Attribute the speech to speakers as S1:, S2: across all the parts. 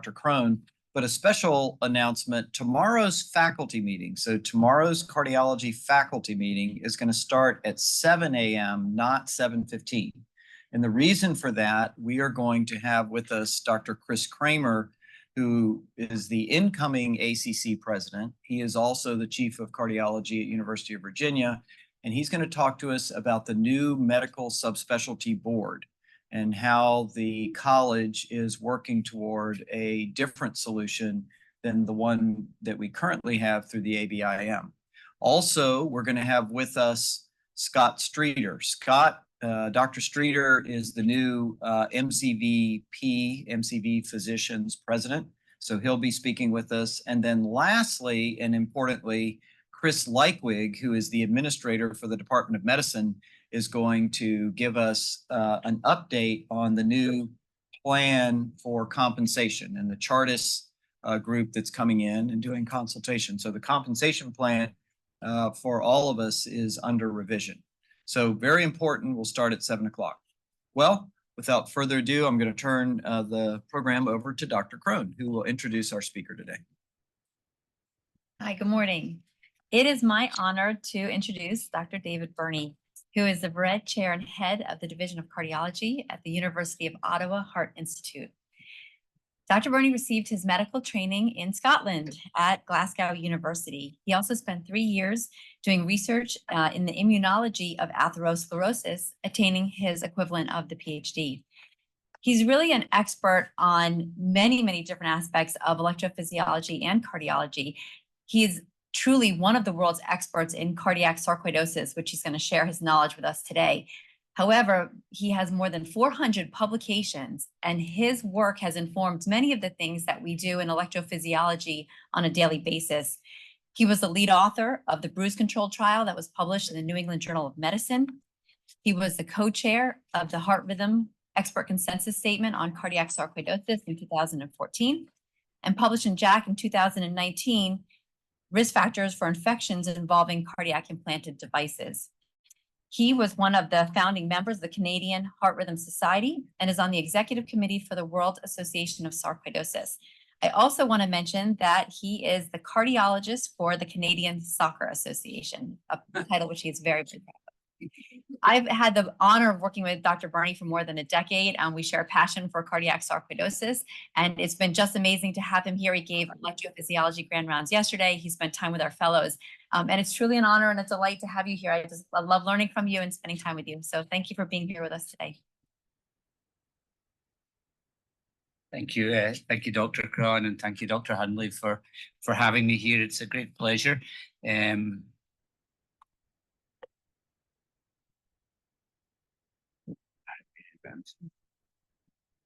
S1: Dr. Crone, but a special announcement, tomorrow's faculty meeting. So tomorrow's cardiology faculty meeting is going to start at 7 a.m., not 7:15. And the reason for that, we are going to have with us Dr. Chris Kramer, who is the incoming ACC president. He is also the chief of cardiology at University of Virginia, and he's going to talk to us about the new medical subspecialty board and how the college is working toward a different solution than the one that we currently have through the ABIM. Also, we're going to have with us Scott Streeter. Dr. Streeter is the new MCV Physicians President, so he'll be speaking with us. And then lastly, and importantly, Chris Leikwig, who is the administrator for the Department of Medicine, is going to give us an update on the new plan for compensation and the Chartis group that's coming in and doing consultation. So the compensation plan for all of us is under revision. So very important. We'll start at 7 o'clock. Well, without further ado, I'm going to turn the program over to Dr. Crone, who will introduce our speaker today.
S2: Hi, good morning. It is my honor to introduce Dr. David Birnie, who is the Barrett Chair and Head of the Division of Cardiology at the University of Ottawa Heart Institute. Dr. Birnie received his medical training in Scotland at Glasgow University. He also spent 3 years doing research in the immunology of atherosclerosis, attaining his equivalent of the PhD. He's really an expert on many, many different aspects of electrophysiology and cardiology. He's truly one of the world's experts in cardiac sarcoidosis, which he's going to share his knowledge with us today. However, he has more than 400 publications, and his work has informed many of the things that we do in electrophysiology on a daily basis. He was the lead author of the bruise control trial that was published in the New England Journal of Medicine. He was the co-chair of the Heart Rhythm Expert Consensus Statement on Cardiac Sarcoidosis in 2014, and published in JACC in 2019, Risk Factors for Infections Involving Cardiac Implanted Devices. He was one of the founding members of the Canadian Heart Rhythm Society and is on the executive committee for the World Association of Sarcoidosis. I also want to mention that he is the cardiologist for the Canadian Soccer Association, a title which he is very, very proud of. I've had the honor of working with Dr. Birnie for more than a decade, and we share a passion for cardiac sarcoidosis. And it's been just amazing to have him here. He gave electrophysiology grand rounds yesterday. He spent time with our fellows. And it's truly an honor and a delight to have you here. I love learning from you and spending time with you. So thank you for being here with us today.
S3: Thank you, Dr. Crone, and thank you, Dr. Hundley, for having me here. It's a great pleasure. Here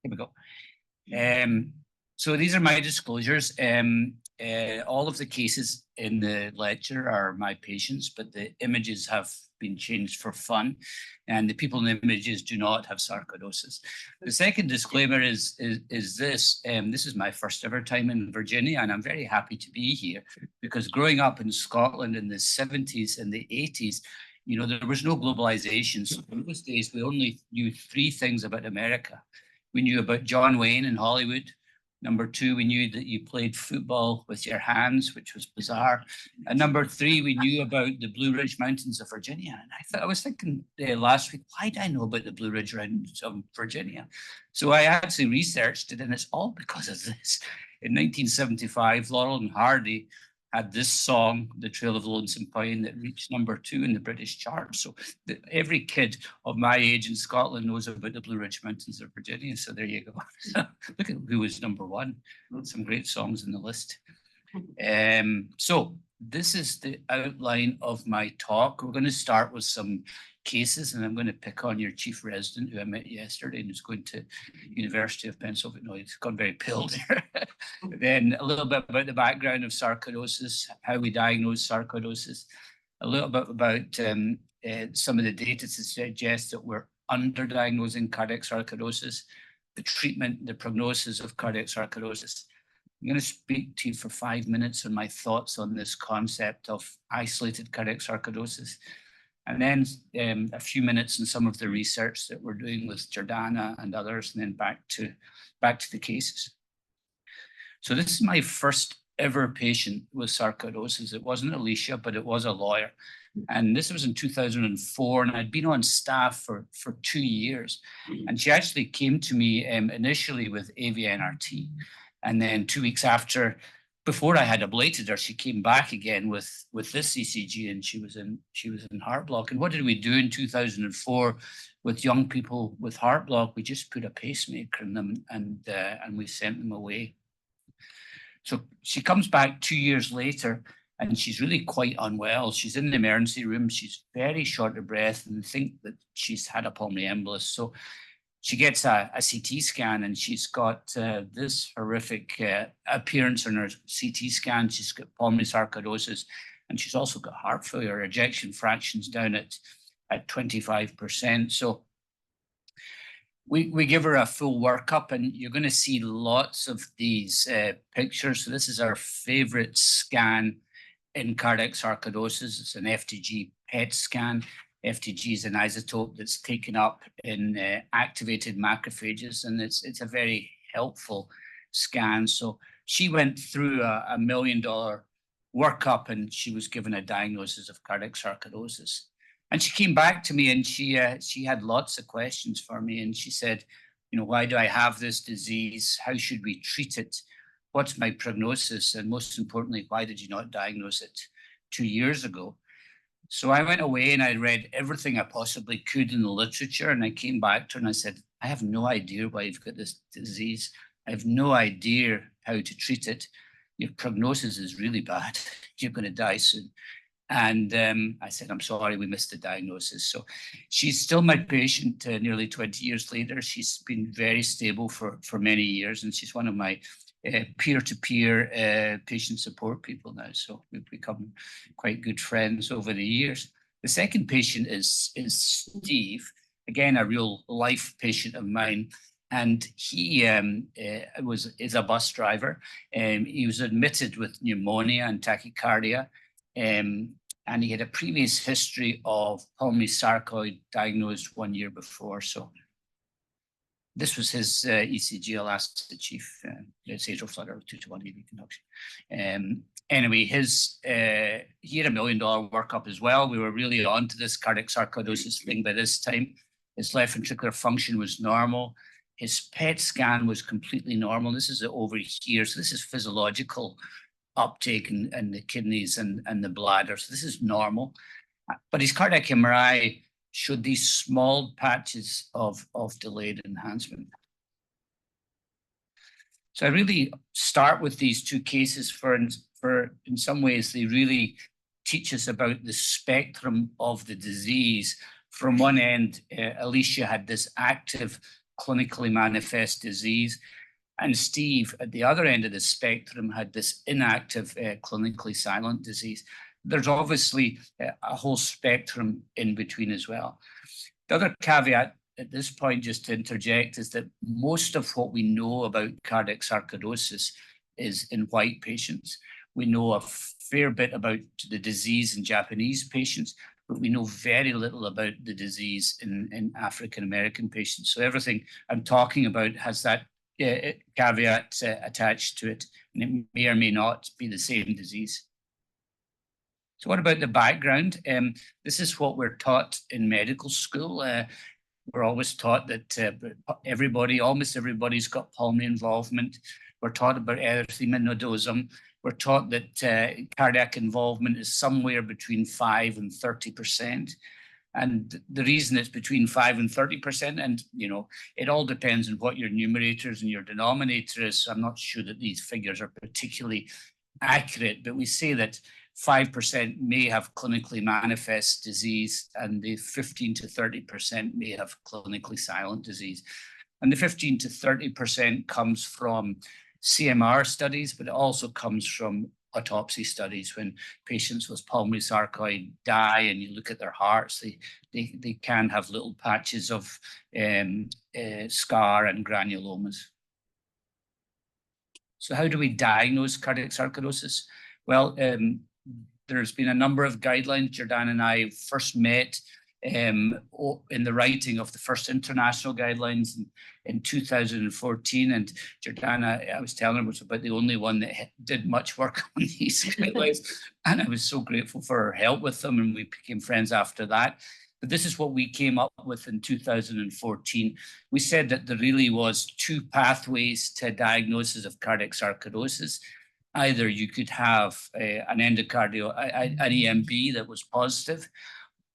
S3: we go. So these are my disclosures. All of the cases in the lecture are my patients, but the images have been changed for fun, and the people in the images do not have sarcoidosis. The second disclaimer is this. This is my first ever time in Virginia, and I'm very happy to be here because growing up in Scotland in the 70s and the 80s, you know, there was no globalization. So in those days, we only knew 3 things about America. We knew about John Wayne in Hollywood. Number 2, we knew that you played football with your hands, which was bizarre. And number 3, we knew about the Blue Ridge Mountains of Virginia. And I was thinking last week, why did I know about the Blue Ridge Mountains of Virginia? So I actually researched it, and it's all because of this. In 1975, Laurel and Hardy had this song, The Trail of the Lonesome Pine, that reached number 2 in the British charts. So every kid of my age in Scotland knows about the Blue Ridge Mountains of Virginia. So there you go. Look at who was number 1. Some great songs in the list. So this is the outline of my talk. We're going to start with some cases, and I'm going to pick on your chief resident who I met yesterday and is going to University of Pennsylvania. No, he's gone very pale there. Then a little bit about the background of sarcoidosis, how we diagnose sarcoidosis, a little bit about some of the data to suggest that we're underdiagnosing cardiac sarcoidosis, the treatment, the prognosis of cardiac sarcoidosis. I'm going to speak to you for 5 minutes on my thoughts on this concept of isolated cardiac sarcoidosis. And then a few minutes on some of the research that we're doing with Jordana and others, and then back to the cases. So this is my first ever patient with sarcoidosis. It wasn't Alicia, but it was a lawyer. And this was in 2004, and I'd been on staff for 2 years. And she actually came to me initially with AVNRT. And then 2 weeks after, before I had ablated her, she came back again with this ECG, and she was in heart block. And what did we do in 2004 with young people with heart block? We just put a pacemaker in them, and we sent them away. So she comes back 2 years later, and she's really quite unwell. She's in the emergency room. She's very short of breath, and think that she's had a pulmonary embolus. So she gets a CT scan, and she's got this horrific appearance on her CT scan. She's got pulmonary sarcoidosis, and she's also got heart failure. Her ejection fraction's down at 25%. So we give her a full workup, and you're going to see lots of these pictures. So this is our favorite scan in cardiac sarcoidosis. It's an FDG PET scan. FDG is an isotope that's taken up in activated macrophages, and it's a very helpful scan. So she went through a $1 million workup, and she was given a diagnosis of cardiac sarcoidosis. And she came back to me, and she had lots of questions for me. And she said, you know, why do I have this disease? How should we treat it? What's my prognosis? And most importantly, why did you not diagnose it 2 years ago? So I went away and I read everything I possibly could in the literature. And I came back to her and I said, I have no idea why you've got this disease. I have no idea how to treat it. Your prognosis is really bad. You're going to die soon. And I said, I'm sorry, we missed the diagnosis. So she's still my patient nearly 20 years later. She's been very stable for many years, and she's one of my peer-to-peer patient support people now. So we've become quite good friends over the years. The second patient is Steve, again, a real life patient of mine. And he is a bus driver. He was admitted with pneumonia and tachycardia. And he had a previous history of pulmonary sarcoid diagnosed 1 year before. So this was his ECG. I'll ask the chief. It's atrial flutter, 2-to-1 AV conduction. Anyway, he had $1 million workup as well. We were really on to this cardiac sarcoidosis thing by this time. His left ventricular function was normal. His PET scan was completely normal. This is over here. So this is physiological uptake in the kidneys and the bladder. So this is normal. But his cardiac MRI showed these small patches of delayed enhancement. So I really start with these two cases for in some ways, they really teach us about the spectrum of the disease. From one end, Alicia had this active, clinically manifest disease. And Steve, at the other end of the spectrum, had this inactive, clinically silent disease. There's obviously a whole spectrum in between as well. The other caveat at this point, just to interject, is that most of what we know about cardiac sarcoidosis is in white patients. We know a fair bit about the disease in Japanese patients, but we know very little about the disease in African-American patients. So everything I'm talking about has that caveat attached to it, and it may or may not be the same disease. So what about the background? This is what we're taught in medical school. We're always taught that almost everybody's got pulmonary involvement. We're taught about erythema nodosum. We're taught that cardiac involvement is somewhere between 5 and 30%. And the reason it's between 5 and 30%, and it all depends on what your numerators and your denominator is. So I'm not sure that these figures are particularly accurate, but we say that 5% may have clinically manifest disease, and the 15 to 30% may have clinically silent disease. And the 15 to 30% comes from CMR studies, but it also comes from autopsy studies. When patients with pulmonary sarcoid die and you look at their hearts, they can have little patches of scar and granulomas. So how do we diagnose cardiac sarcoidosis? Well, there's been a number of guidelines. Jordan and I first met in the writing of the first international guidelines in 2014. And Jordana, I was telling her, was about the only one that did much work on these guidelines. And I was so grateful for her help with them, and we became friends after that. But this is what we came up with in 2014. We said that there really was two pathways to diagnosis of cardiac sarcoidosis. Either you could have an endocardial, an EMB that was positive,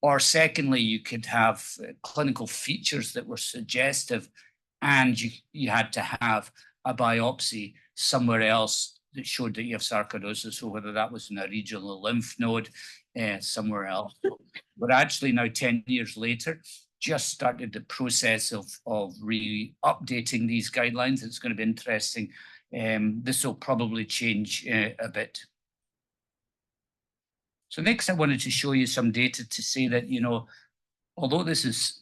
S3: or secondly, you could have clinical features that were suggestive, and you had to have a biopsy somewhere else that showed that you have sarcoidosis. So whether that was in a regional lymph node, somewhere else. But actually now 10 years later, just started the process of updating these guidelines. It's going to be interesting. This will probably change a bit. So next I wanted to show you some data to say that, you know, although this is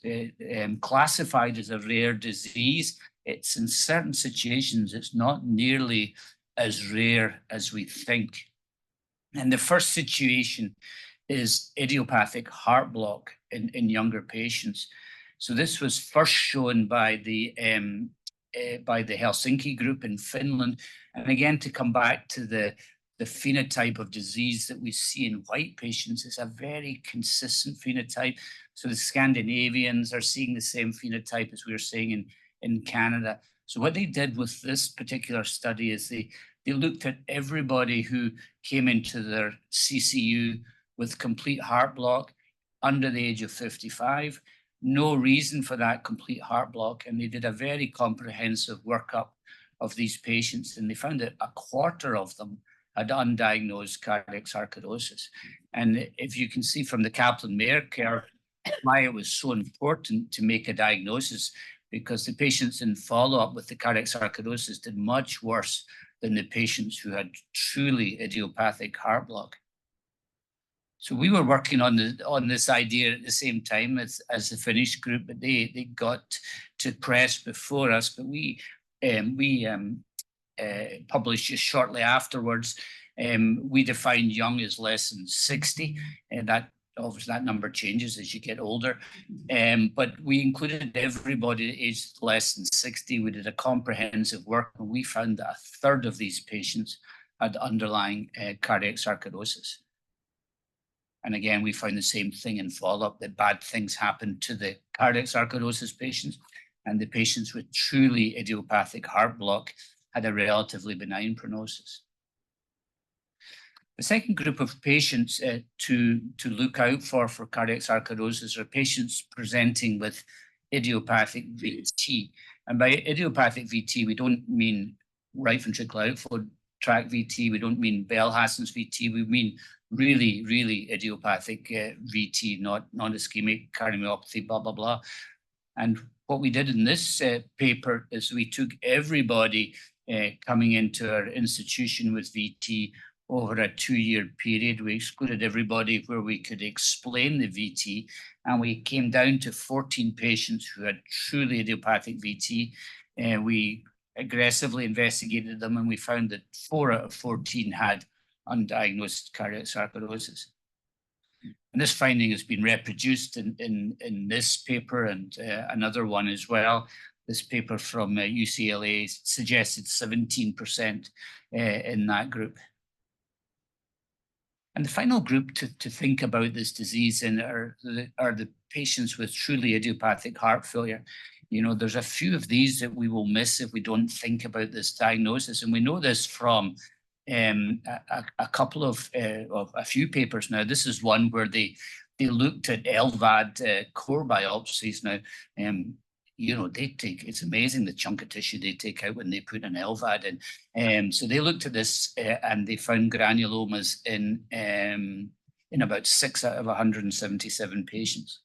S3: classified as a rare disease, it's in certain situations, it's not nearly as rare as we think. And the first situation is idiopathic heart block in younger patients. So this was first shown by the Helsinki group in Finland. And again, to come back to the phenotype of disease that we see in white patients, is a very consistent phenotype. So the Scandinavians are seeing the same phenotype as we're seeing in Canada. So what they did with this particular study is they looked at everybody who came into their CCU with complete heart block under the age of 55, no reason for that complete heart block. And they did a very comprehensive workup of these patients, and they found that a quarter of them had undiagnosed cardiac sarcoidosis. And if you can see from the Kaplan-Meier curve why it was so important to make a diagnosis, because the patients in follow-up with the cardiac sarcoidosis did much worse than the patients who had truly idiopathic heart block. So we were working on this idea at the same time as the Finnish group, but they got to press before us. But we published just shortly afterwards. We defined young as less than 60, and that obviously that number changes as you get older. But we included everybody aged less than 60. We did a comprehensive work, and we found that a third of these patients had underlying cardiac sarcoidosis. And again, we found the same thing in follow-up, that bad things happened to the cardiac sarcoidosis patients, and the patients with truly idiopathic heart block had a relatively benign prognosis. The second group of patients to look out for cardiac sarcoidosis are patients presenting with idiopathic VT. And by idiopathic VT, we don't mean right ventricular outflow tract VT. We don't mean Bell-Hassen's VT. We mean really, really idiopathic VT, not non-ischemic cardiomyopathy, blah, blah, blah. And what we did in this paper is we took everybody coming into our institution with VT over a 2-year period. We excluded everybody where we could explain the VT, and we came down to 14 patients who had truly idiopathic VT. We aggressively investigated them, and we found that 4 out of 14 had undiagnosed cardiac sarcoidosis. And this finding has been reproduced in this paper and another one as well. This paper from UCLA suggested 17% in that group. And the final group to think about this disease in are the patients with truly idiopathic heart failure. You know, there's a few of these that we will miss if we don't think about this diagnosis. And we know this from a few papers now. This is one where they looked at LVAD core biopsies. Now, you know, it's amazing the chunk of tissue they take out when they put an LVAD in. So they looked at this and they found granulomas in about 6 out of 177 patients.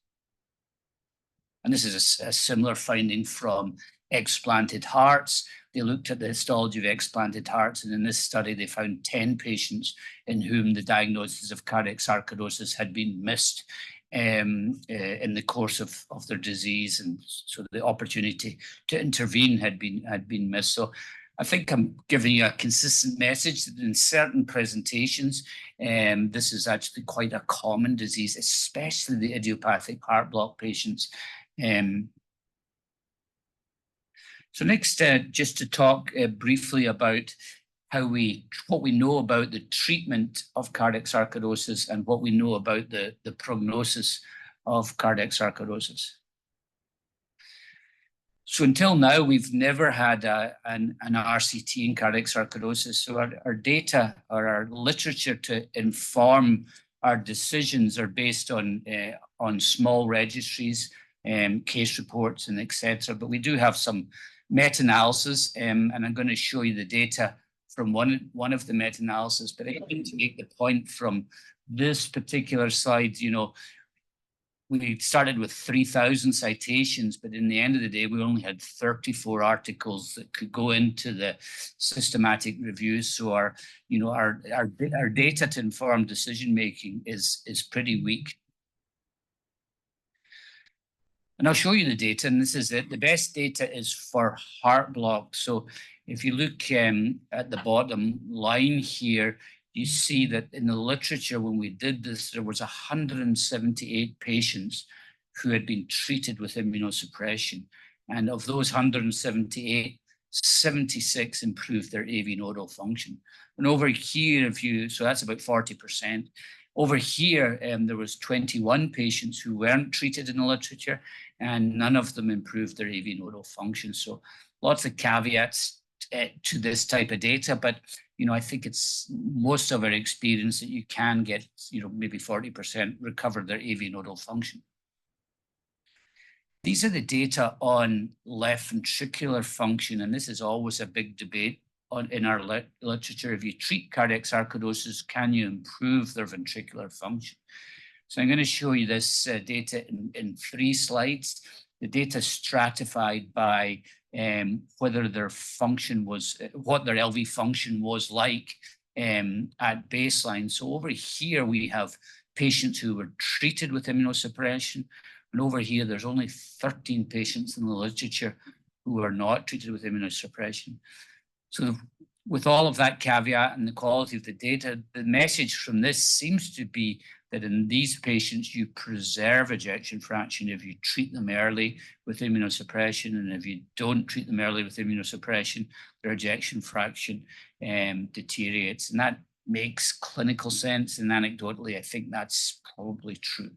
S3: And this is a similar finding from explanted hearts. They looked at the histology of explanted hearts, and in this study, they found 10 patients in whom the diagnosis of cardiac sarcoidosis had been missed in the course of their disease, and so the opportunity to intervene had been missed. So I think I'm giving you a consistent message that in certain presentations, this is actually quite a common disease, especially the idiopathic heart block patients. So next, just to talk briefly about what we know about the treatment of cardiac sarcoidosis and what we know about the prognosis of cardiac sarcoidosis. So until now, we've never had an RCT in cardiac sarcoidosis. So our data or our literature to inform our decisions are based on small registries, case reports, and etc. But we do have some meta-analysis, and I'm going to show you the data from one of the meta-analysis. But I think to make the point from this particular slide, you know, we started with 3,000 citations, but in the end of the day, we only had 34 articles that could go into the systematic reviews. So our data to inform decision making is pretty weak. And I'll show you the data, and this is it. The best data is for heart block. So if you look at the bottom line here, you see that in the literature, when we did this, there was 178 patients who had been treated with immunosuppression. And of those 178, 76 improved their AV nodal function. And over here, so that's about 40%. Over here, there was 21 patients who weren't treated in the literature, and none of them improved their AV nodal function. So lots of caveats to this type of data, but you know, I think it's most of our experience that you can get, you know, maybe 40% recover their AV nodal function. These are the data on left ventricular function, and this is always a big debate in our literature. If you treat cardiac sarcoidosis, can you improve their ventricular function? So I'm going to show you this data in 3 slides. The data stratified by whether their function was, what their LV function was like at baseline. So over here, we have patients who were treated with immunosuppression. And over here, there's only 13 patients in the literature who are not treated with immunosuppression. So with all of that caveat and the quality of the data, the message from this seems to be that in these patients, you preserve ejection fraction if you treat them early with immunosuppression, and if you don't treat them early with immunosuppression, their ejection fraction deteriorates. And that makes clinical sense, and anecdotally, I think that's probably true.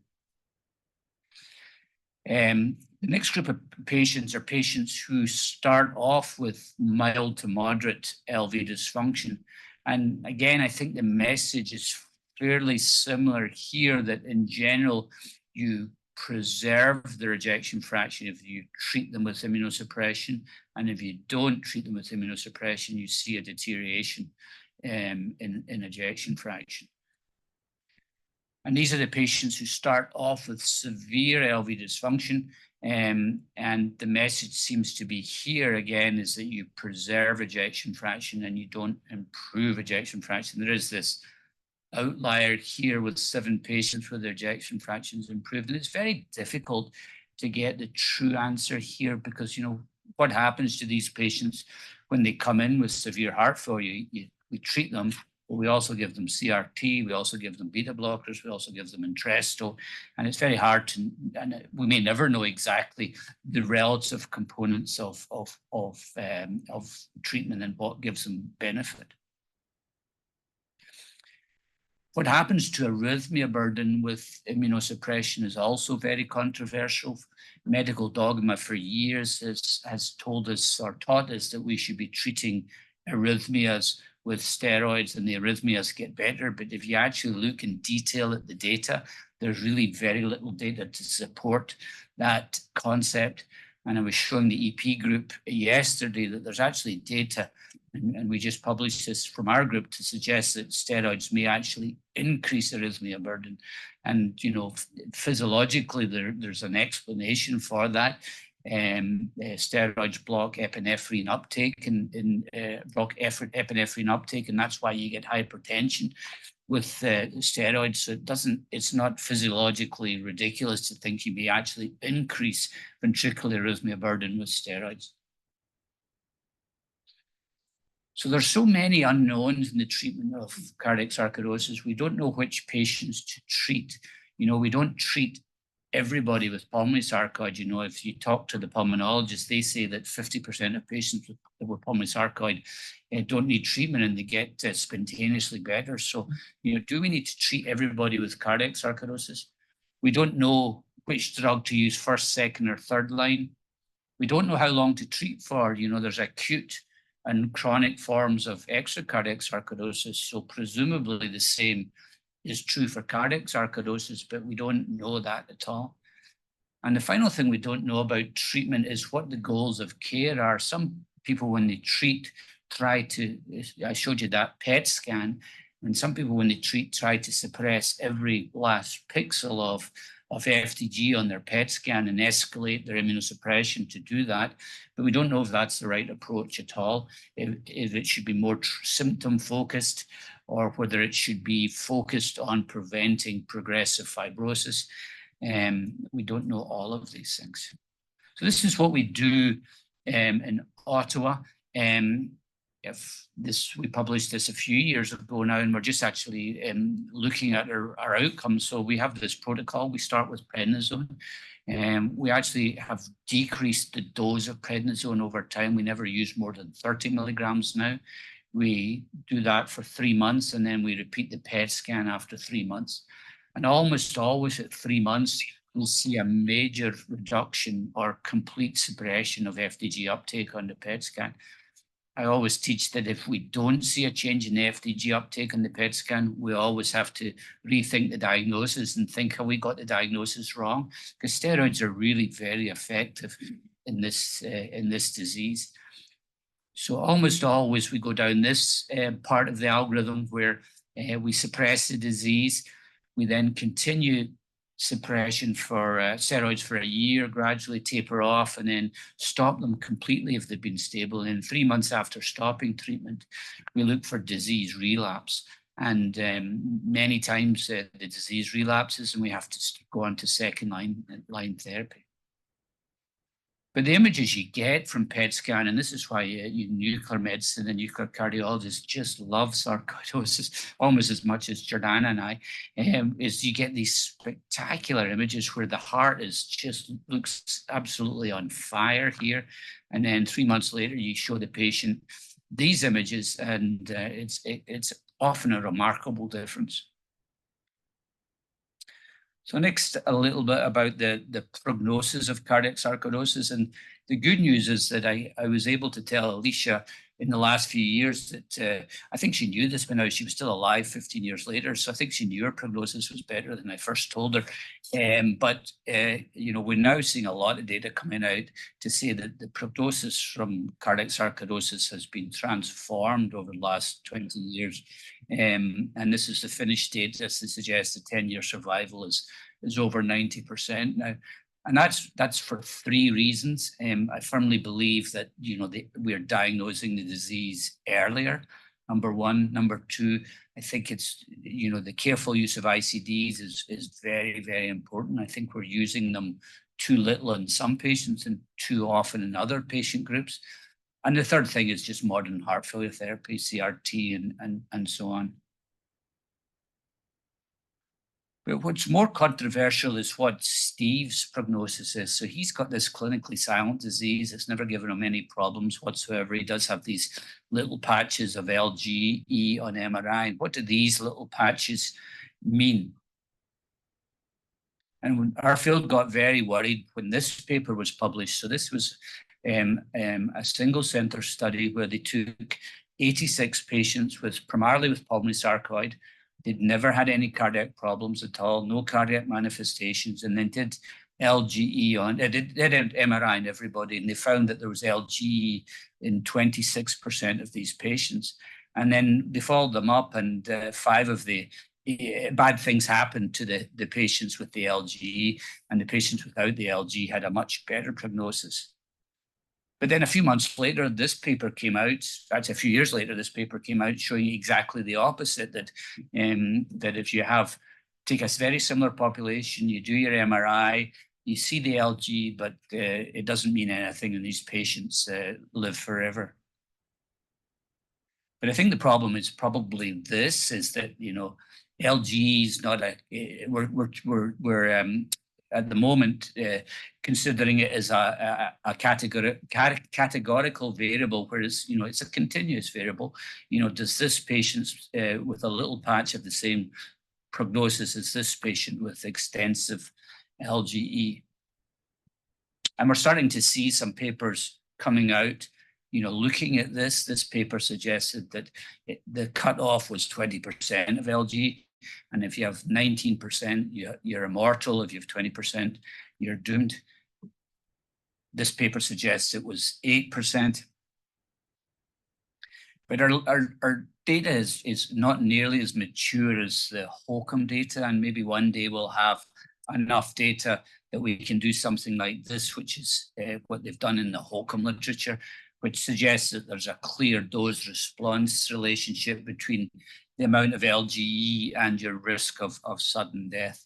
S3: The next group of patients are patients who start off with mild to moderate LV dysfunction. And again, I think the message is fairly similar here, that in general, you preserve their ejection fraction if you treat them with immunosuppression. And if you don't treat them with immunosuppression, you see a deterioration in ejection fraction. And these are the patients who start off with severe LV dysfunction. And the message seems to be here again is that you preserve ejection fraction and you don't improve ejection fraction. There is this outlier here with 7 patients with their ejection fractions improved. And it's very difficult to get the true answer here because, you know, what happens to these patients when they come in with severe heart failure? We treat them, but we also give them CRT, we also give them beta blockers, we also give them Entresto, and it's very hard to, and we may never know exactly the relative components of treatment and what gives them benefit. What happens to arrhythmia burden with immunosuppression is also very controversial. Medical dogma for years has told us or taught us that we should be treating arrhythmias with steroids and the arrhythmias get better. But if you actually look in detail at the data, there's really very little data to support that concept. And I was showing the EP group yesterday that there's actually data, and we just published this from our group, to suggest that steroids may actually increase arrhythmia burden. And, you know, physiologically, there's an explanation for that. Steroids block epinephrine uptake and epinephrine uptake, and that's why you get hypertension with steroids. So it's not physiologically ridiculous to think you may actually increase ventricular arrhythmia burden with steroids. So there's so many unknowns in the treatment of cardiac sarcoidosis. We don't know which patients to treat. We don't treat everybody with pulmonary sarcoid. If you talk to the pulmonologist, they say that 50% of patients with pulmonary sarcoid don't need treatment and they get spontaneously better. So, do we need to treat everybody with cardiac sarcoidosis? We don't know which drug to use first, second, or third line. We don't know how long to treat for. There's acute and chronic forms of extracardiac sarcoidosis. So presumably the same is true for cardiac sarcoidosis, but we don't know that at all. And the final thing we don't know about treatment is what the goals of care are. Some people, when they treat, I showed you that PET scan, and some people, when they treat, try to suppress every last pixel of FDG on their PET scan and escalate their immunosuppression to do that. But we don't know if that's the right approach at all, if it should be more symptom focused or whether it should be focused on preventing progressive fibrosis. We don't know all of these things. So this is what we do in Ottawa. We published this a few years ago now, and we're just actually looking at our outcomes. So we have this protocol. We start with prednisone. We actually have decreased the dose of prednisone over time. We never use more than 30 milligrams now. We do that for 3 months, and then we repeat the PET scan after 3 months. And almost always at 3 months, we'll see a major reduction or complete suppression of FDG uptake on the PET scan. I always teach that if we don't see a change in the FDG uptake on the PET scan, we always have to rethink the diagnosis and think, have we got the diagnosis wrong? Because steroids are really very effective in this disease. So almost always we go down this part of the algorithm where we suppress the disease. We then continue suppression for steroids for a year, gradually taper off, and then stop them completely if they've been stable. And 3 months after stopping treatment, we look for disease relapse. And many times the disease relapses and we have to go on to second line therapy. But the images you get from PET scan, and this is why nuclear medicine and nuclear cardiologists just love sarcoidosis almost as much as Jordana and I, is you get these spectacular images where the heart looks absolutely on fire here. And then 3 months later, you show the patient these images, and it's often a remarkable difference. So next, a little bit about the prognosis of cardiac sarcoidosis. And the good news is that I was able to tell Alicia in the last few years that I think she knew this by now. She was still alive 15 years later. So I think she knew her prognosis was better than I first told her. But we're now seeing a lot of data coming out to say that the prognosis from cardiac sarcoidosis has been transformed over the last 20 years. And this is the finished data. This suggests the 10-year survival is over 90% now. And that's for 3 reasons. I firmly believe that we're diagnosing the disease earlier. Number 1. Number 2, I think it's the careful use of ICDs is very, very important. I think we're using them too little in some patients and too often in other patient groups. And the third thing is just modern heart failure therapy, CRT, and so on. But what's more controversial is what Steve's prognosis is. So he's got this clinically silent disease. It's never given him any problems whatsoever. He does have these little patches of LGE on MRI. And what do these little patches mean? And when our field got very worried when this paper was published. So this was a single center study where they took 86 patients primarily with pulmonary sarcoid. They'd never had any cardiac problems at all, no cardiac manifestations, and then did LGE they did MRI on everybody, and they found that there was LGE in 26% of these patients. And then they followed them up, and 5 of the bad things happened to the patients with the LGE, and the patients without the LGE had a much better prognosis. But then a few months later, this paper came out. That's a few years later, this paper came out showing exactly the opposite, that if you take a very similar population, you do your MRI, you see the LG, but it doesn't mean anything, and these patients live forever. But I think the problem is probably this, is that, you know, LG is not a, we're at the moment considering it as a categorical variable, whereas, you know, it's a continuous variable. You know, does this patient with a little patch have the same prognosis as this patient with extensive LGE? And we're starting to see some papers coming out, you know, looking at this. This paper suggested that the cutoff was 20% of LG. And if you have 19%, you're immortal. If you have 20%, you're doomed. This paper suggests it was 8%. But our data is not nearly as mature as the HOCM data, and maybe one day we'll have enough data that we can do something like this, which is what they've done in the HOCM literature, which suggests that there's a clear dose-response relationship between the amount of LGE and your risk of sudden death.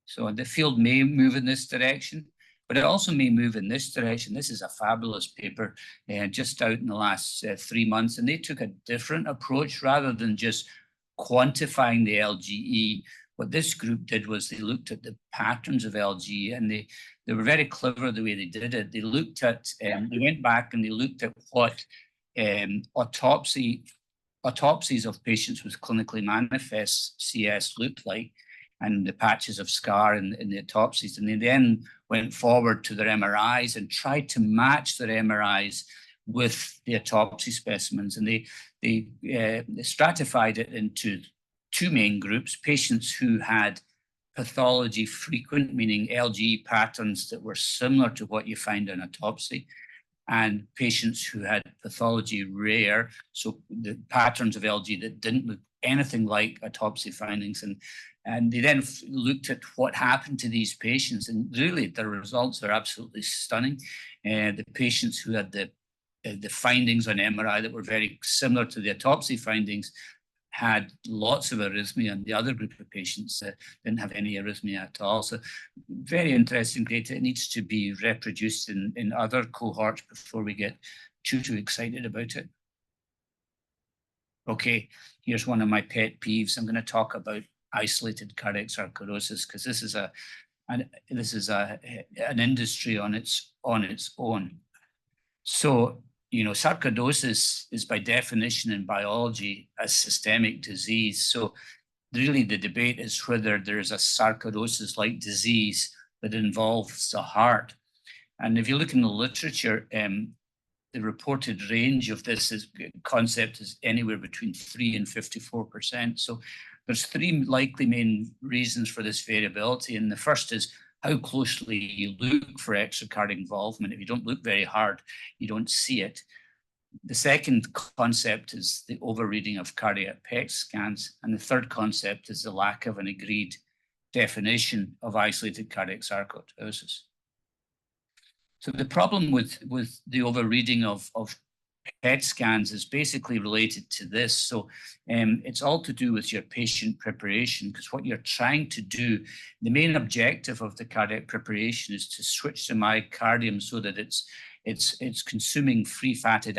S3: So the field may move in this direction, but it also may move in this direction. This is a fabulous paper just out in the last 3 months, and they took a different approach. Rather than just quantifying the LGE, what this group did was they looked at the patterns of LGE, and they were very clever the way they did it. They looked at, they went back and they looked at what autopsies of patients with clinically manifest CS looked like, and the patches of scar in the autopsies. And they then went forward to their MRIs and tried to match their MRIs with the autopsy specimens. And they stratified it into 2 main groups: patients who had pathology frequent, meaning LGE patterns that were similar to what you find in autopsy, and patients who had pathology rare, so the patterns of LG that didn't look anything like autopsy findings. And they then looked at what happened to these patients, and really the results are absolutely stunning. The patients who had the findings on MRI that were very similar to the autopsy findings had lots of arrhythmia, and the other group of patients didn't have any arrhythmia at all. So very interesting data. It needs to be reproduced in other cohorts before we get too excited about it. Okay, here's one of my pet peeves. I'm going to talk about isolated cardiac sarcoidosis, because this is an industry on its own. So, you know, sarcoidosis is by definition in biology a systemic disease. So really the debate is whether there is a sarcoidosis like disease that involves the heart. And if you look in the literature, the reported range of this concept is anywhere between 3 and 54%. So there's 3 likely main reasons for this variability. And the first is how closely you look for extracardiac involvement. If you don't look very hard, you don't see it. The second concept is the overreading of cardiac PET scans. And the third concept is the lack of an agreed definition of isolated cardiac sarcoidosis. So the problem with the overreading of PET scans is basically related to this. So it's all to do with your patient preparation, because what you're trying to do, the main objective of the cardiac preparation is to switch the myocardium so that it's consuming free fatty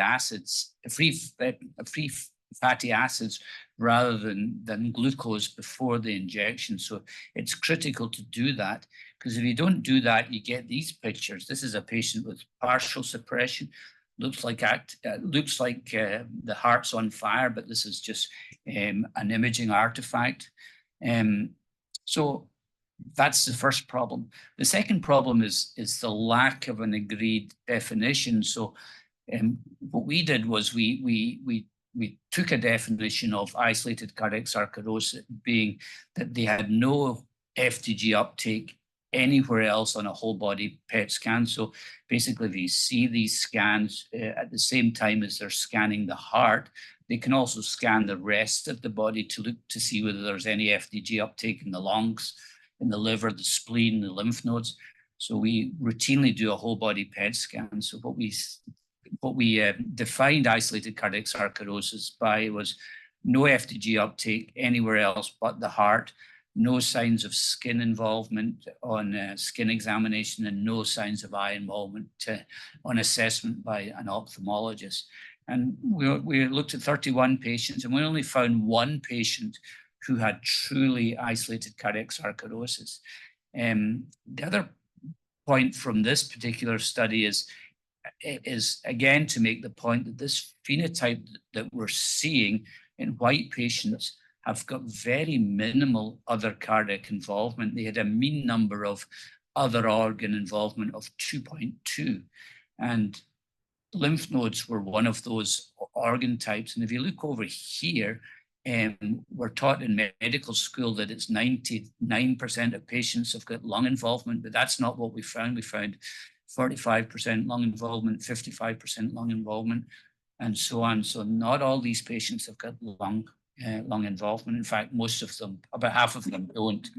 S3: acids rather than glucose before the injection. So it's critical to do that, because if you don't do that, you get these pictures. This is a patient with partial suppression. Looks like the heart's on fire, but this is just an imaging artifact. So that's the first problem. The second problem is the lack of an agreed definition. So what we did was we took a definition of isolated cardiac sarcoidosis being that they had no FDG uptake anywhere else on a whole body PET scan. So basically, if you see these scans at the same time as they're scanning the heart, they can also scan the rest of the body to look to see whether there's any FDG uptake in the lungs, in the liver, the spleen, the lymph nodes. So we routinely do a whole body PET scan. So what we defined isolated cardiac sarcoidosis by was no FDG uptake anywhere else but the heart, no signs of skin involvement on skin examination, and no signs of eye involvement on assessment by an ophthalmologist. And we looked at 31 patients, and we only found one patient who had truly isolated cardiac sarcoidosis. The other point from this particular study is again to make the point that this phenotype that we're seeing in white patients have got very minimal other cardiac involvement. They had a mean number of other organ involvement of 2.2. And lymph nodes were one of those organ types. And if you look over here, we're taught in medical school that it's 99% of patients have got lung involvement, but that's not what we found. We found 45% lung involvement, 55% lung involvement, and so on. So not all these patients have got lung involvement. In fact, most of them, about half of them, don't.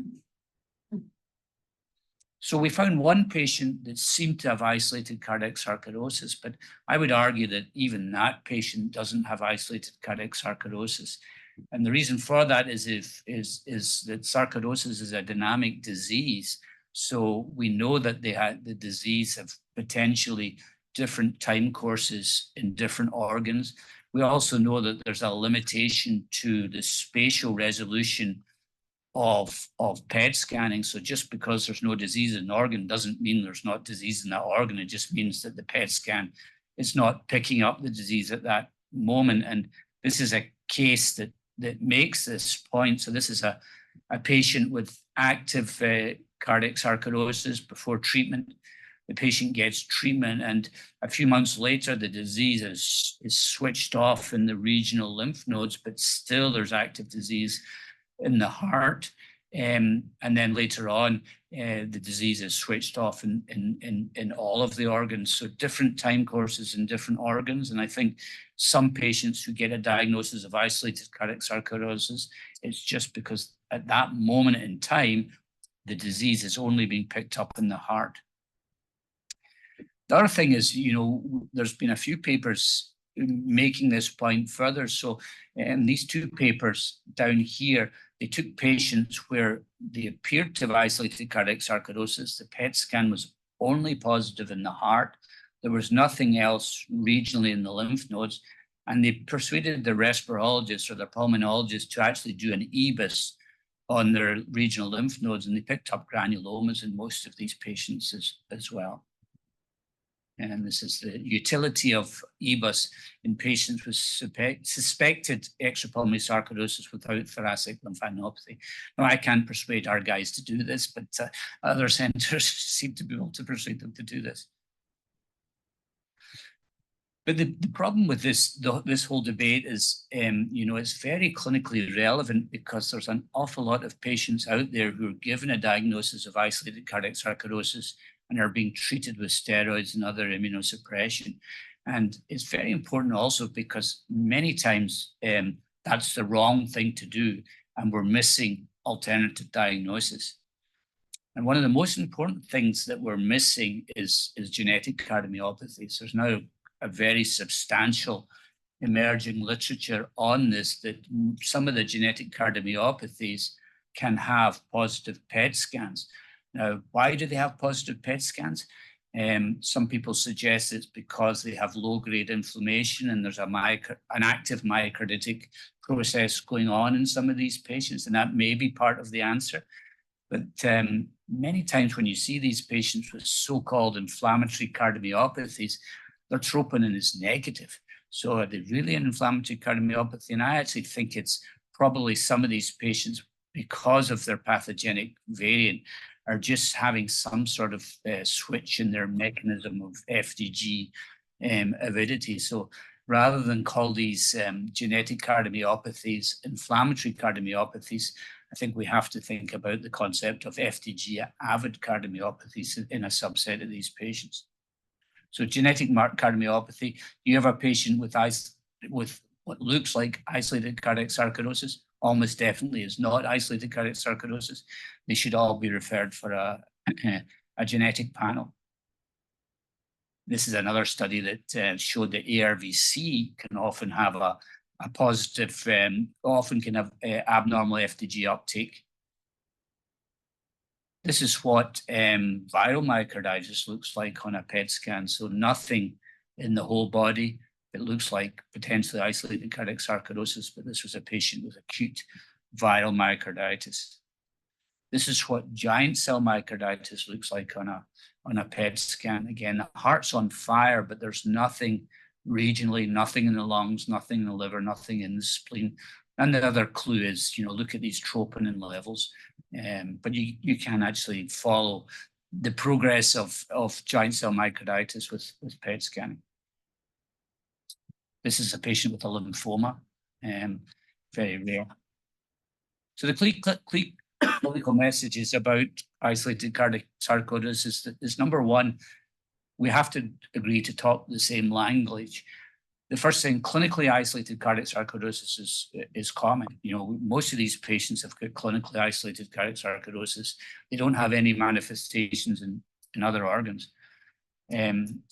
S3: So we found one patient that seemed to have isolated cardiac sarcoidosis, but I would argue that even that patient doesn't have isolated cardiac sarcoidosis. And the reason for that is that sarcoidosis is a dynamic disease. So we know that the disease have potentially different time courses in different organs. We also know that there's a limitation to the spatial resolution of PET scanning. So just because there's no disease in an organ doesn't mean there's not disease in that organ. It just means that the PET scan is not picking up the disease at that moment. And this is a case that makes this point. So this is a patient with active cardiac sarcoidosis before treatment. The patient gets treatment, and a few months later, the disease is switched off in the regional lymph nodes, but still there's active disease in the heart. And then later on, the disease is switched off in all of the organs. So different time courses in different organs. And I think some patients who get a diagnosis of isolated cardiac sarcoidosis, it's just because at that moment in time, the disease is only being picked up in the heart. The other thing is, there's been a few papers making this point further. So in these two papers down here, they took patients where they appeared to have isolated cardiac sarcoidosis. The PET scan was only positive in the heart. There was nothing else regionally in the lymph nodes. And they persuaded the respirologist or the pulmonologist to actually do an EBUS on their regional lymph nodes. And they picked up granulomas in most of these patients as well. And this is the utility of EBUS in patients with suspected extrapulmonary sarcoidosis without thoracic lymphadenopathy. Now, I can't persuade our guys to do this, but other centers seem to be able to persuade them to do this. But the problem with this whole debate is, it's very clinically relevant because there's an awful lot of patients out there who are given a diagnosis of isolated cardiac sarcoidosis and are being treated with steroids and other immunosuppression. And it's very important also because many times that's the wrong thing to do, and we're missing alternative diagnosis. And one of the most important things that we're missing is genetic cardiomyopathies. There's now a very substantial emerging literature on this, that some of the genetic cardiomyopathies can have positive PET scans. Now, why do they have positive PET scans? Some people suggest it's because they have low-grade inflammation and there's an active myocarditic process going on in some of these patients, and that may be part of the answer. But many times when you see these patients with so-called inflammatory cardiomyopathies, their troponin is negative. So are they really an inflammatory cardiomyopathy? And I actually think it's probably some of these patients, because of their pathogenic variant, are just having some sort of switch in their mechanism of FDG avidity. So rather than call these genetic cardiomyopathies inflammatory cardiomyopathies, I think we have to think about the concept of FDG avid cardiomyopathies in a subset of these patients. So genetic cardiomyopathy, you have a patient with what looks like isolated cardiac sarcoidosis, almost definitely is not isolated cardiac sarcoidosis. They should all be referred for a genetic panel. This is another study that showed that ARVC can often have a positive, often can have abnormal FDG uptake. This is what viral myocarditis looks like on a PET scan. So nothing in the whole body, it looks like potentially isolated cardiac sarcoidosis, but this was a patient with acute viral myocarditis. This is what giant cell myocarditis looks like on a PET scan. Again, the heart's on fire, but there's nothing regionally, nothing in the lungs, nothing in the liver, nothing in the spleen. And the other clue is, look at these troponin levels. But you can actually follow the progress of giant cell myocarditis with PET scanning. This is a patient with a lymphoma, very rare. So the clinical messages about isolated cardiac sarcoidosis is number one, we have to agree to talk the same language. The first thing, clinically isolated cardiac sarcoidosis is common. Most of these patients have got clinically isolated cardiac sarcoidosis. They don't have any manifestations in other organs.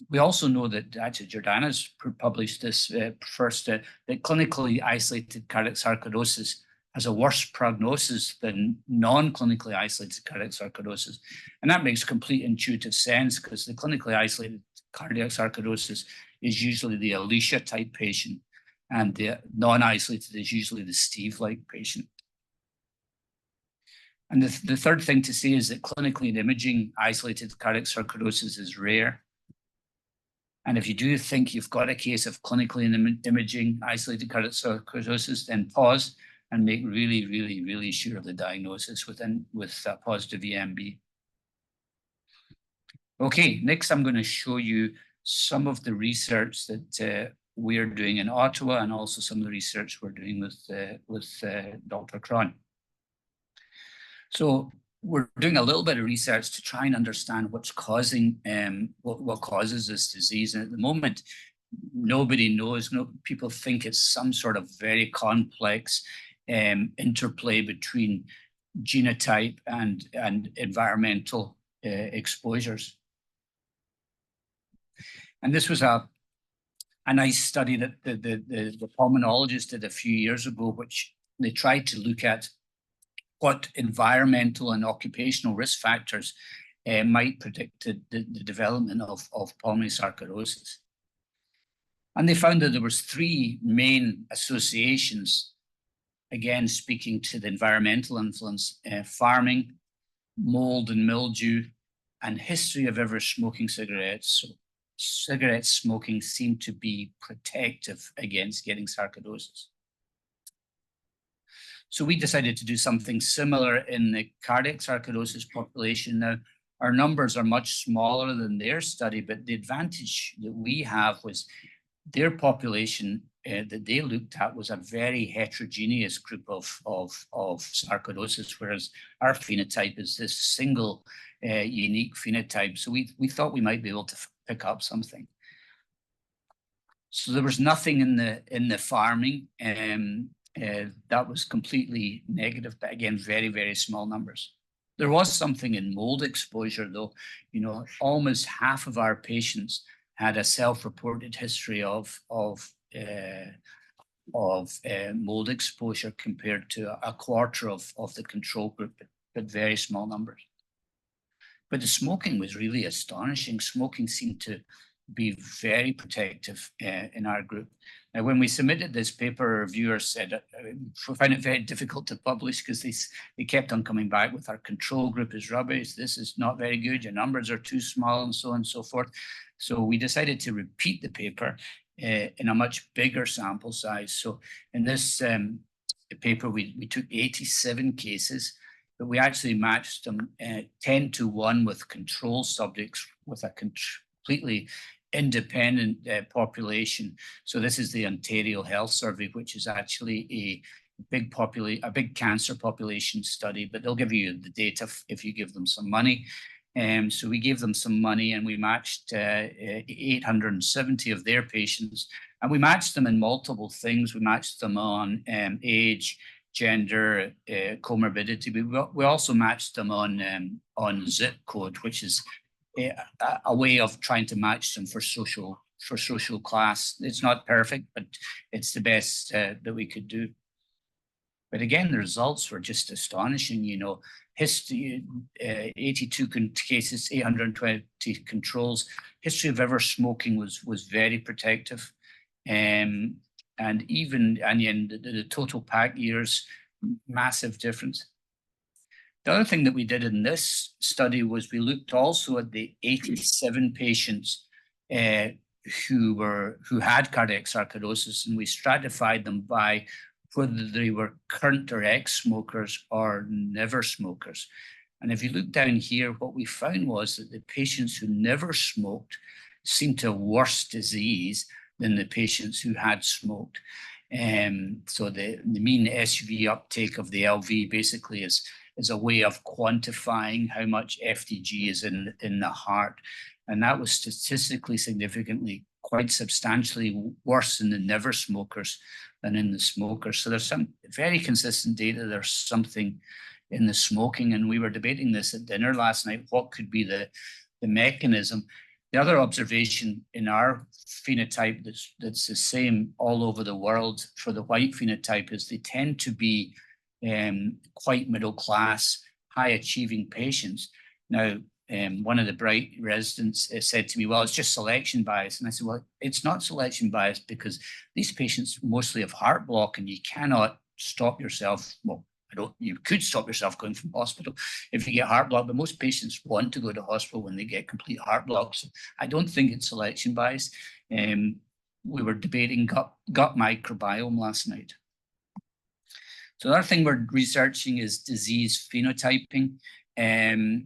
S3: We also know that actually Jordana's published this first, that clinically isolated cardiac sarcoidosis has a worse prognosis than non-clinically isolated cardiac sarcoidosis. And that makes complete intuitive sense because the clinically isolated cardiac sarcoidosis is usually the Alicia type patient, and the non-isolated is usually the Steve-like patient. And the third thing to say is that clinically in imaging, isolated cardiac sarcoidosis is rare. And if you do think you've got a case of clinically in imaging isolated cardiac sarcoidosis, then pause and make really, really, really sure of the diagnosis with positive EMB. Okay, next I'm going to show you some of the research that we're doing in Ottawa and also some of the research we're doing with Dr. Cron. So we're doing a little bit of research to try and understand what's causing what causes this disease. And at the moment, nobody knows. People think it's some sort of very complex interplay between genotype and environmental exposures. And this was a nice study that the pulmonologist did a few years ago, which they tried to look at what environmental and occupational risk factors might predict the development of pulmonary sarcoidosis. And they found that there was three main associations, again, speaking to the environmental influence: farming, mold and mildew, and history of ever smoking cigarettes. So cigarette smoking seemed to be protective against getting sarcoidosis. So we decided to do something similar in the cardiac sarcoidosis population. Now, our numbers are much smaller than their study, but the advantage that we have was their population that they looked at was a very heterogeneous group of sarcoidosis, whereas our phenotype is this single unique phenotype. So we thought we might be able to pick up something. So there was nothing in the farming. That was completely negative, but again, very, very small numbers. There was something in mold exposure, though. Almost half of our patients had a self-reported history of mold exposure compared to a quarter of the control group, but very small numbers. But the smoking was really astonishing. Smoking seemed to be very protective in our group. Now, when we submitted this paper, reviewers said, we find it very difficult to publish because they kept on coming back with our control group is rubbish. This is not very good. Your numbers are too small and so on and so forth. So we decided to repeat the paper in a much bigger sample size. So in this paper, we took 87 cases, but we actually matched them 10-1 with control subjects with a completely independent population. So this is the Ontario Health Survey, which is actually a big cancer population study, but they'll give you the data if you give them some money. So we gave them some money and we matched 870 of their patients, and we matched them in multiple things. We matched them on age, gender, comorbidity. We also matched them on zip code, which is a way of trying to match them for social class. It's not perfect, but it's the best that we could do. But again, the results were just astonishing. History, 82 cases, 820 controls. History of ever smoking was very protective. And the total pack years, massive difference. The other thing that we did in this study was we looked also at the 87 patients who had cardiac sarcoidosis, and we stratified them by whether they were current or ex-smokers or never smokers. And if you look down here, what we found was that the patients who never smoked seemed to have worse disease than the patients who had smoked. So the mean SUV uptake of the LV basically is a way of quantifying how much FDG is in the heart. And that was statistically significantly quite substantially worse in the never smokers than in the smokers. So there's some very consistent data. There's something in the smoking, and we were debating this at dinner last night. What could be the mechanism? The other observation in our phenotype that's the same all over the world for the white phenotype is they tend to be quite middle class, high achieving patients. Now, one of the bright residents said to me, well, it's just selection bias. And I said, well, it's not selection bias because these patients mostly have heart block and you cannot stop yourself. Well, you could stop yourself going from hospital if you get heart block, but most patients want to go to hospital when they get complete heart block. So I don't think it's selection bias. We were debating gut microbiome last night. So the other thing we're researching is disease phenotyping. We're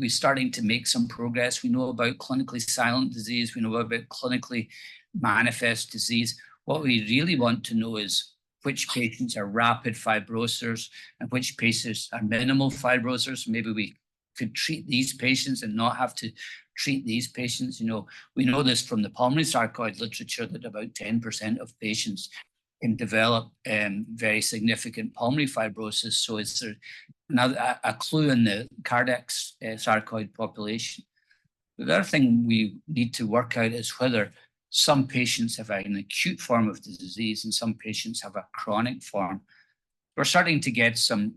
S3: starting to make some progress. We know about clinically silent disease. We know about clinically manifest disease. What we really want to know is which patients are rapid fibrosers and which patients are minimal fibrosers. Maybe we could treat these patients and not have to treat these patients. We know this from the pulmonary sarcoid literature that about 10% of patients can develop very significant pulmonary fibrosis. So it's a clue in the cardiac sarcoid population. The other thing we need to work out is whether some patients have an acute form of the disease and some patients have a chronic form. We're starting to get some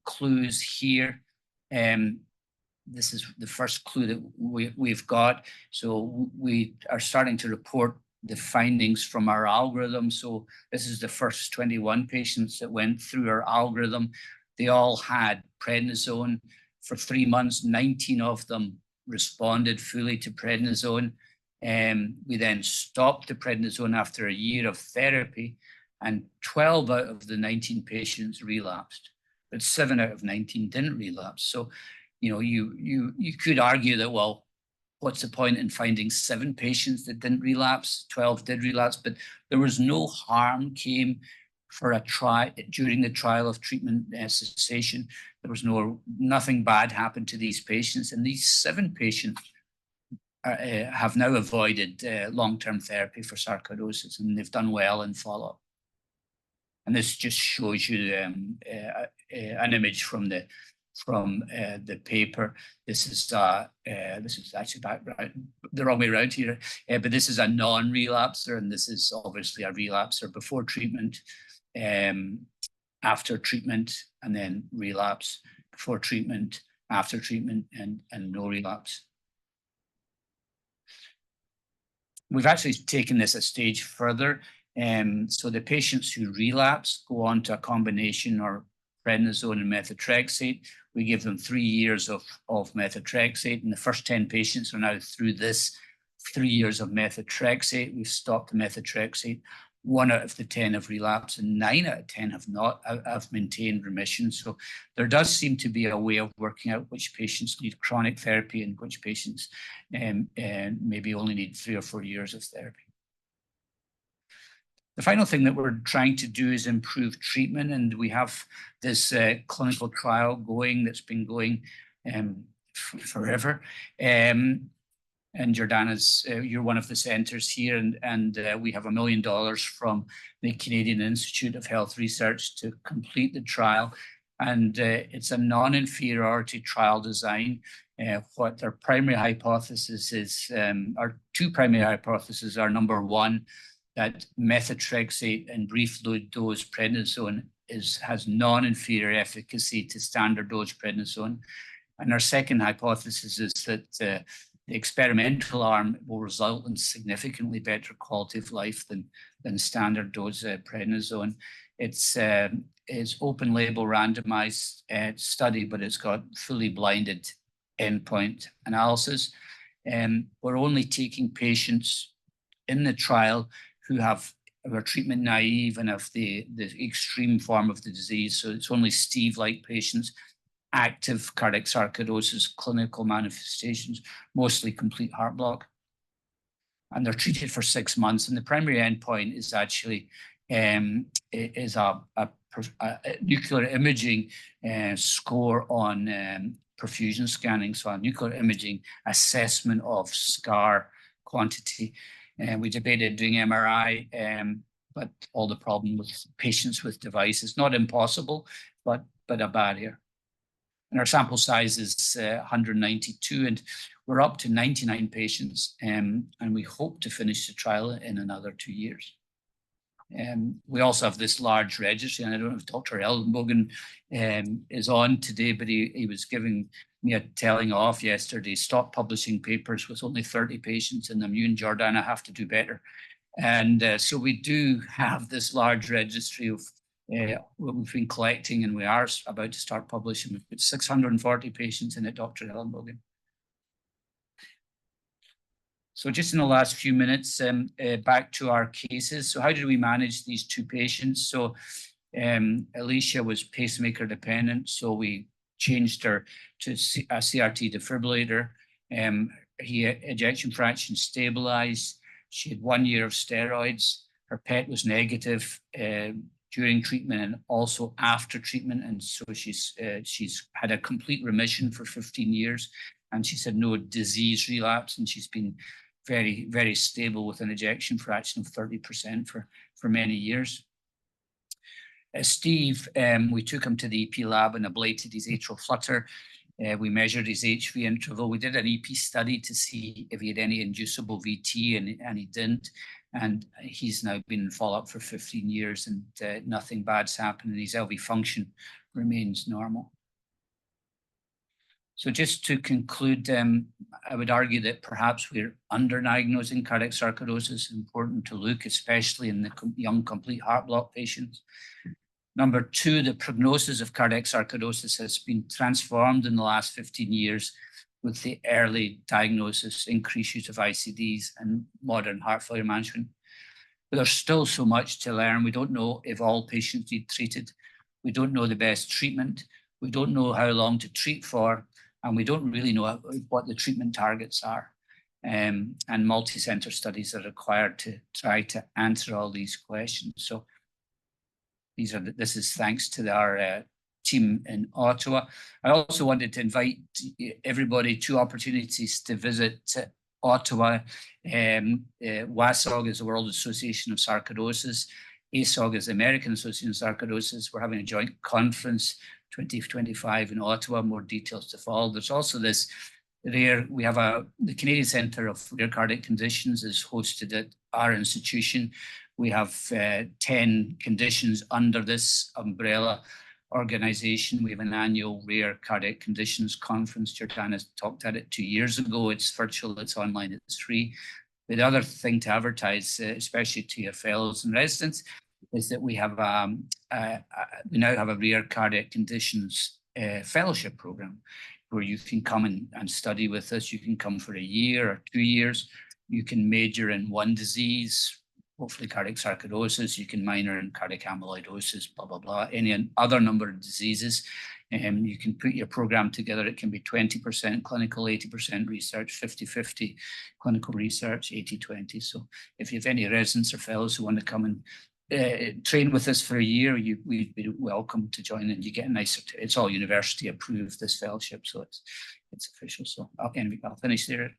S3: clues here. This is the first clue that we've got. So we are starting to report the findings from our algorithm. So this is the first 21 patients that went through our algorithm. They all had prednisone for 3 months. 19 of them responded fully to prednisone. We then stopped the prednisone after a year of therapy, and 12 out of the 19 patients relapsed, but 7 out of 19 didn't relapse. So, you could argue that, well, what's the point in finding 7 patients that didn't relapse? 12 did relapse, but there was no harm came for during the trial of treatment cessation. There was nothing bad happened to these patients, and these 7 patients have now avoided long-term therapy for sarcoidosis, and they've done well in follow-up. And this just shows you an image from the paper. This is actually the wrong way around here, but this is a non-relapser, and this is obviously a relapser before treatment, after treatment, and then relapse, before treatment, after treatment, and no relapse. We've actually taken this a stage further. So the patients who relapse go on to a combination or prednisone and methotrexate. We give them 3 years of methotrexate, and the first 10 patients are now through this 3 years of methotrexate. We've stopped the methotrexate. 1 out of the 10 have relapsed, and 9 out of 10 have maintained remission. So there does seem to be a way of working out which patients need chronic therapy and which patients maybe only need 3 or 4 years of therapy. The final thing that we're trying to do is improve treatment, and we have this clinical trial going that's been going forever. And Jordana's, you're one of the centers here, and we have $1 million from the Canadian Institute of Health Research to complete the trial. And it's a non-inferiority trial design. What our primary hypothesis is, our 2 primary hypotheses are, number 1, that methotrexate and brief load dose prednisone has non-inferior efficacy to standard dose prednisone. And our second hypothesis is that The experimental arm will result in significantly better quality of life than standard dose prednisone. It's open label randomized study, but it's got fully blinded endpoint analysis. We're only taking patients in the trial who are treatment naive and have the extreme form of the disease. So it's only Steve-like patients, active cardiac sarcoidosis, clinical manifestations, mostly complete heart block. And they're treated for 6 months. And the primary endpoint is actually a nuclear imaging score on perfusion scanning. So a nuclear imaging assessment of scar quantity. And we debated doing MRI, but all the problem with patients with devices, not impossible, but a barrier. And our sample size is 192, and we're up to 99 patients, and we hope to finish the trial in another 2 years. We also have this large registry, and I don't know if Dr. Ellenbogen is on today, but he was giving me a telling off yesterday. Stop publishing papers with only 30 patients in them. You and Jordana have to do better. And so we do have this large registry of what we've been collecting, and we are about to start publishing. We've put 640 patients in it, Dr. Ellenbogen. So just in the last few minutes, back to our cases. So how did we manage these 2 patients? So Alicia was pacemaker dependent, so we changed her to a CRT defibrillator. Ejection fraction stabilized. She had 1 year of steroids. Her PET was negative during treatment and also after treatment. And so she's had a complete remission for 15 years. And she's had no disease relapse. And she's been very, very stable with an ejection fraction of 30% for many years. Steve, we took him to the EP lab and ablated his atrial flutter. We measured his HV interval. We did an EP study to see if he had any inducible VT, and he didn't. And he's now been in follow-up for 15 years, and nothing bad's happened, and his LV function remains normal. So just to conclude, I would argue that perhaps we're underdiagnosing cardiac sarcoidosis. Important to look, especially in the young complete heart block patients. Number 2, the prognosis of cardiac sarcoidosis has been transformed in the last 15 years with the early diagnosis, increased use of ICDs, and modern heart failure management. But there's still so much to learn. We don't know if all patients need treated. We don't know the best treatment. We don't know how long to treat for. And we don't really know what the treatment targets are. And multi-center studies are required to try to answer all these questions. So this is thanks to our team in Ottawa. I also wanted to invite everybody 2 opportunities to visit Ottawa. WASOG is the World Association of Sarcoidosis. ASOG is the American Association of Sarcoidosis. We're having a joint conference 2025 in Ottawa, more details to follow. There's also this rare, we have the Canadian Centre of Rare Cardiac Conditions is hosted at our institution. We have 10 conditions under this umbrella organization. We have an annual Rare Cardiac Conditions Conference. Jordana talked at it 2 years ago. It's virtual, it's online, it's free. The other thing to advertise, especially to your fellows and residents, is that we have we now have a Rare Cardiac Conditions fellowship program where you can come and study with us. You can come for a year or 2 years. You can major in one disease, hopefully cardiac sarcoidosis. You can minor in cardiac amyloidosis, blah, blah, blah, any other number of diseases. You can put your program together. It can be 20% clinical, 80% research, 50-50 clinical research, 80-20. So if you have any residents or fellows who want to come and train with us for a year, we'd be welcome to join, and you get a nice, it's all university approved, this fellowship, so it's official. So anyway, I'll finish there.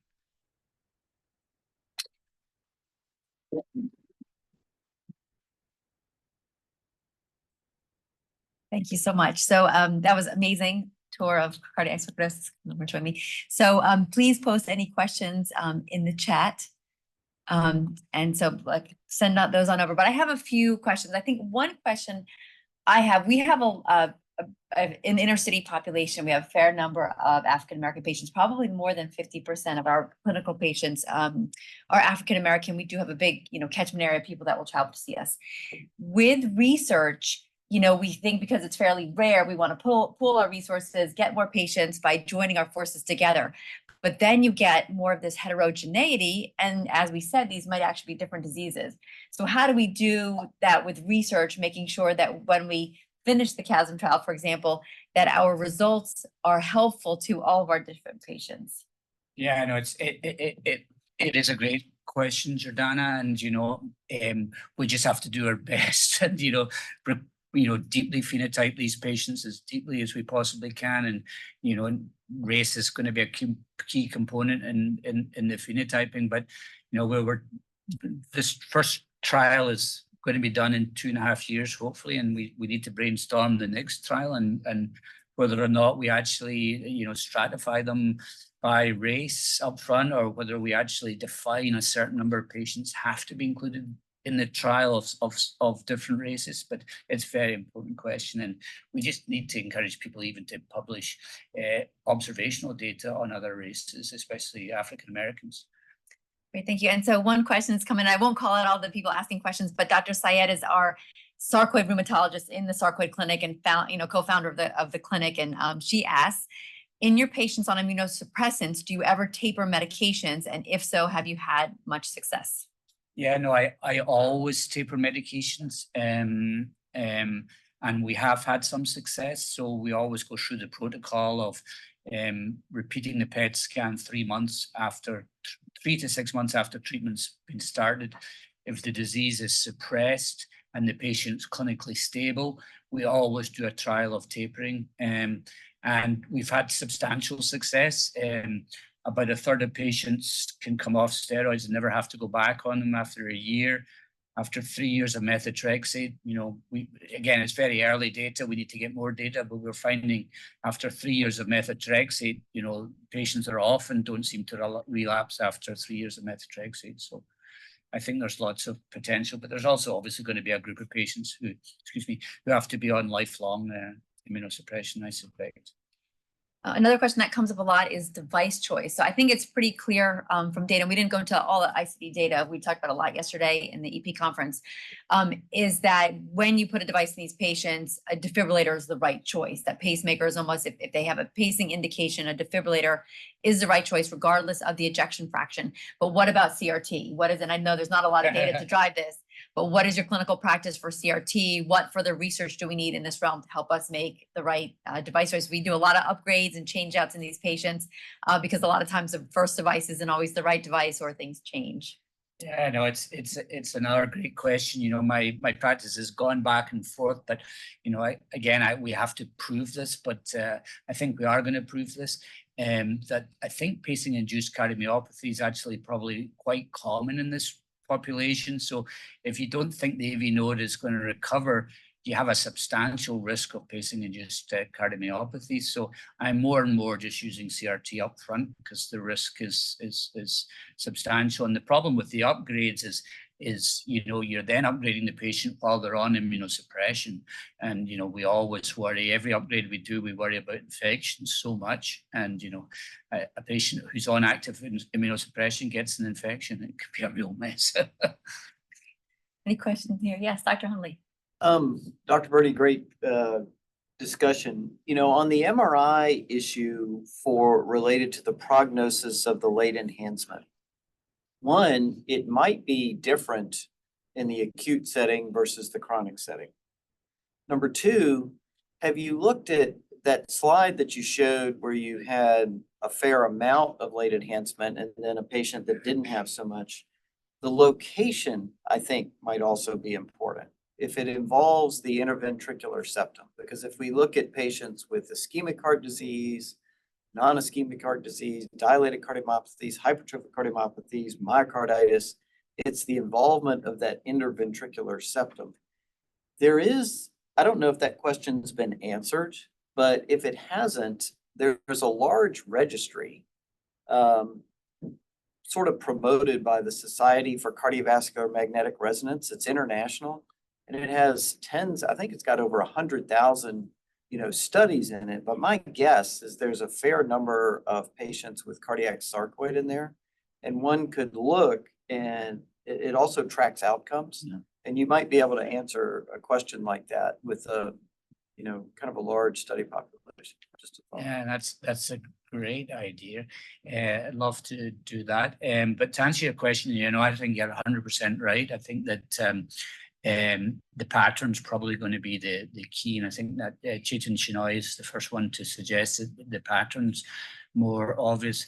S2: Thank you so much. So that was amazing tour of cardiac sarcoidosis. Join me. So please post any questions in the chat. And so send out those on over. But I have a few questions. I think one question I have, we have in the inner city population, we have a fair number of African-American patients, probably more than 50% of our clinical patients are African-American. We do have a big, catchment area of people that will travel to see us. With research, we think because it's fairly rare, we want to pool our resources, get more patients by joining our forces together. But then you get more of this heterogeneity. And as we said, these might actually be different diseases. So how do we do that with research, making sure that when we finish the CHASM trial, for example, that our results are helpful to all of our different patients?
S3: Yeah, no, it is a great question, Jordana, and we just have to do our best and deeply phenotype these patients as deeply as we possibly can, and race is going to be a key component in the phenotyping. But this first trial is going to be done in 2.5 years, hopefully, and we need to brainstorm the next trial and whether or not we actually stratify them by race up front, or whether we actually define a certain number of patients have to be included in the trial of different races. But it's a very important question, and we just need to encourage people even to publish observational data on other races, especially African Americans.
S2: Great, thank you. And so one question is coming. I won't call out all the people asking questions, but Dr. Syed is our sarcoid rheumatologist in the sarcoid clinic and co-founder of the clinic. And she asks, in your patients on immunosuppressants, do you ever taper medications? And if so, have you had much success?
S3: Yeah, no, I always taper medications, and we have had some success. So we always go through the protocol of repeating the PET scan 3 to 6 months after treatment's been started. If the disease is suppressed and the patient's clinically stable, we always do a trial of tapering, and we've had substantial success. About a third of patients can come off steroids and never have to go back on them after a year. After 3 years of methotrexate, again, it's very early data. We need to get more data, but we're finding after 3 years of methotrexate, patients are off and don't seem to relapse after 3 years of methotrexate. So I think there's lots of potential, but there's also obviously going to be a group of patients who have to be on lifelong immunosuppression, I suspect.
S2: Another question that comes up a lot is device choice. So I think it's pretty clear from data. We didn't go into all the ICD data. We talked about a lot yesterday in the EP conference, is that when you put a device in these patients, a defibrillator is the right choice. That pacemaker is almost, if they have a pacing indication, a defibrillator is the right choice regardless of the ejection fraction. But what about CRT? What is it? I know there's not a lot of data to drive this, but what is your clinical practice for CRT? What further research do we need in this realm to help us make the right device choice? We do a lot of upgrades and change outs in these patients because a lot of times the first device isn't always the right device or things change.
S3: Yeah, no, it's another great question. My practice has gone back and forth, but we have to prove this, but I think we are going to prove this. That I think pacing-induced cardiomyopathy is actually probably quite common in this population. So if you don't think the AV node is going to recover, you have a substantial risk of pacing-induced cardiomyopathy. So I'm more and more just using CRT up front because the risk is substantial. And the problem with the upgrades is you're then upgrading the patient while they're on immunosuppression. And, we always worry, every upgrade we do, we worry about infection so much. And, a patient who's on active immunosuppression gets an infection, it could be a real mess.
S2: Any questions here? Yes, Dr. Hundley.
S1: Dr. Birnie, great discussion. On the MRI issue related to the prognosis of the late enhancement, one, it might be different in the acute setting versus the chronic setting. Number two, have you looked at that slide that you showed where you had a fair amount of late enhancement and then a patient that didn't have so much? The location, I think, might also be important if it involves the interventricular septum, because if we look at patients with ischemic heart disease, non-ischemic heart disease, dilated cardiomyopathies, hypertrophic cardiomyopathies, myocarditis, it's the involvement of that interventricular septum. I don't know if that question's been answered, but if it hasn't, there's a large registry sort of promoted by the Society for Cardiovascular Magnetic Resonance. It's international, and it has I think it's got over 100,000 studies in it, but my guess is there's a fair number of patients with cardiac sarcoid in there. And one could look and it also tracks outcomes.
S3: Yeah.
S1: And you might be able to answer a question like that with a, kind of a large study population. Just a thought.
S3: Yeah, that's a great idea. I'd love to do that. But to answer your question, I think you're 100% right. I think that the pattern's probably going to be the key, and I think that Chetan Shenoy is the first one to suggest that the pattern's more obvious.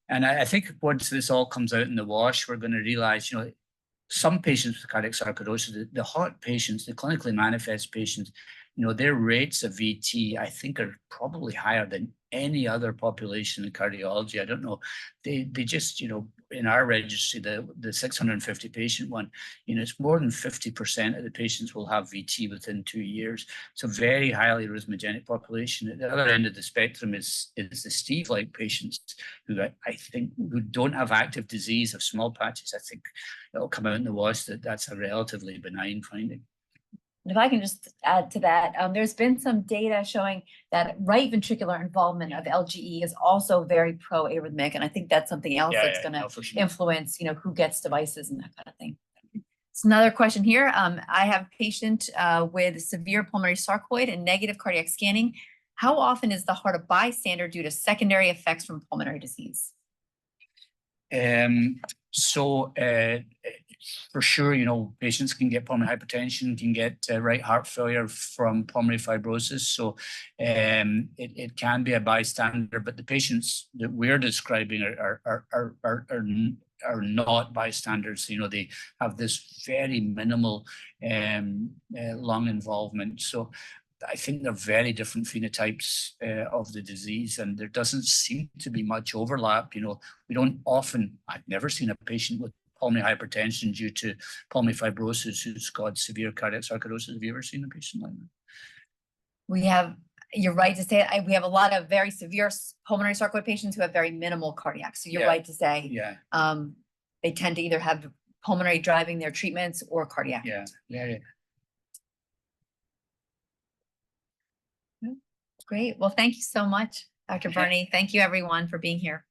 S3: And I think once this all comes out in the wash, we're going to realize, some patients with cardiac sarcoidosis, the hot patients, the clinically manifest patients, their rates of VT, I think, are probably higher than any other population in cardiology. I don't know. They just, in our registry, the 650 patient one, it's more than 50% of the patients will have VT within 2 years. It's a very highly arrhythmogenic population. At the other end of the spectrum is the Steve-like patients who I think who don't have active disease of small patches. I think it'll come out in the wash that that's a relatively benign finding.
S2: If I can just add to that, there's been some data showing that right ventricular involvement of LGE is also very pro-arrhythmic, and I think that's something else that's going to influence, who gets devices and that kind of thing. It's another question here. I have a patient with severe pulmonary sarcoid and negative cardiac scanning. How often is the heart a bystander due to secondary effects from pulmonary disease?
S3: For sure, patients can get pulmonary hypertension, can get right heart failure from pulmonary fibrosis. So it can be a bystander, but the patients that we're describing are not bystanders. They have this very minimal lung involvement. So I think they're very different phenotypes of the disease, and there doesn't seem to be much overlap. We don't often, I've never seen a patient with pulmonary hypertension due to pulmonary fibrosis who's got severe cardiac sarcoidosis. Have you ever seen a patient like that?
S2: You're right to say, we have a lot of very severe pulmonary sarcoid patients who have very minimal cardiac. So you're right to say, they tend to either have pulmonary driving their treatments or cardiac.
S3: Yeah.
S2: Great. Well, thank you so much, Dr. Birnie. Thank you, everyone, for being here.